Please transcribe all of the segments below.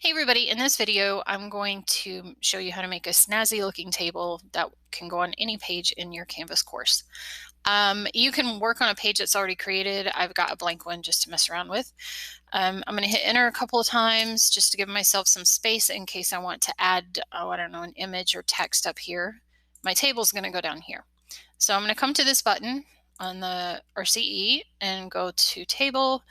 Hey everybody, in this video I'm going to show you how to make a snazzy looking table that can go on any page in your Canvas course. You can work on a page that's already created. I've got a blank one just to mess around with. I'm going to hit enter a couple of times just to give myself some space in case I want to add, I don't know, an image or text up here. My table is going to go down here. So I'm going to come to this button on the RCE and go to table.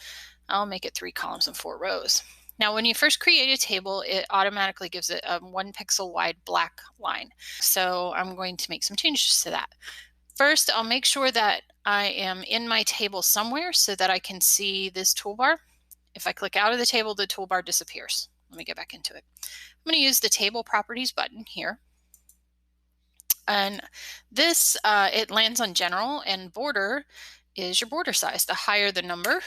I'll make it 3 columns and 4 rows. Now, when you first create a table, it automatically gives it a 1 pixel wide black line. So I'm going to make some changes to that. First, I'll make sure that I am in my table somewhere so that I can see this toolbar. If I click out of the table, the toolbar disappears. Let me get back into it. I'm going to use the table properties button here. And this, it lands on general, and border is your border size. The higher the number,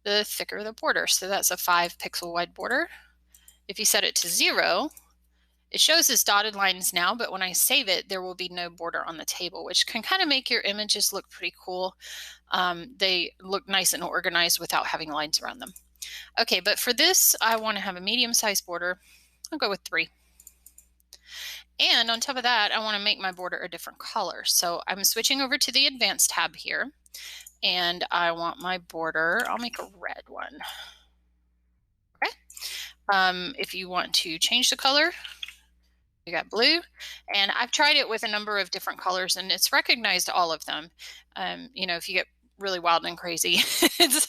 the thicker the border. So that's a 5 pixel wide border. If you set it to 0, it shows as dotted lines now, but when I save it, there will be no border on the table, which can kind of make your images look pretty cool. They look nice and organized without having lines around them. Okay, but for this, I want to have a medium-sized border. I'll go with 3. And on top of that, I want to make my border a different color. So I'm switching over to the Advanced tab here, and I want my border, I'll make a red one. Okay. If you want to change the color, you got blue, and I've tried it with a number of different colors and it's recognized all of them. If you get really wild and crazy,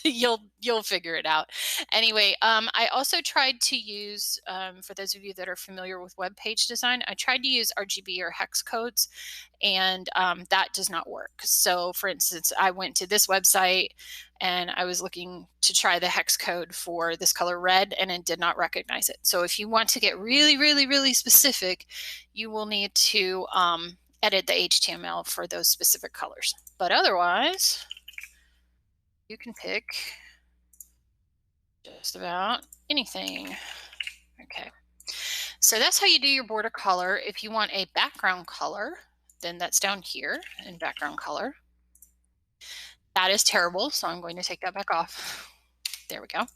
you'll figure it out. Anyway, I also tried to use, for those of you that are familiar with web page design, I tried to use RGB or hex codes, and that does not work. So for instance, I went to this website and I was looking to try the hex code for this color red, and it did not recognize it. So if you want to get really, really, really specific, you will need to edit the HTML for those specific colors. But otherwise, you can pick just about anything. Okay, so that's how you do your border color. If you want a background color, then that's down here in background color. That is terrible, so I'm going to take that back off. There we go.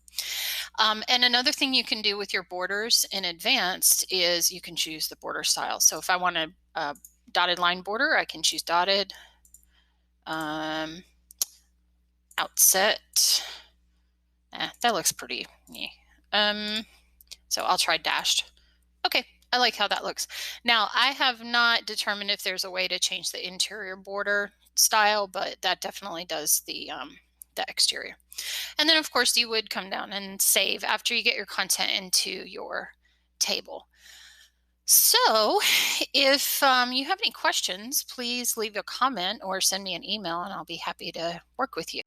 And another thing you can do with your borders in Advanced is you can choose the border style. So if I want a dotted line border, I can choose dotted, outset. That looks pretty neat. So I'll try dashed. Okay, I like how that looks. Now, I have not determined if there's a way to change the interior border style, but that definitely does the exterior. And then, of course, you would come down and save after you get your content into your table. So if you have any questions, please leave a comment or send me an email and I'll be happy to work with you.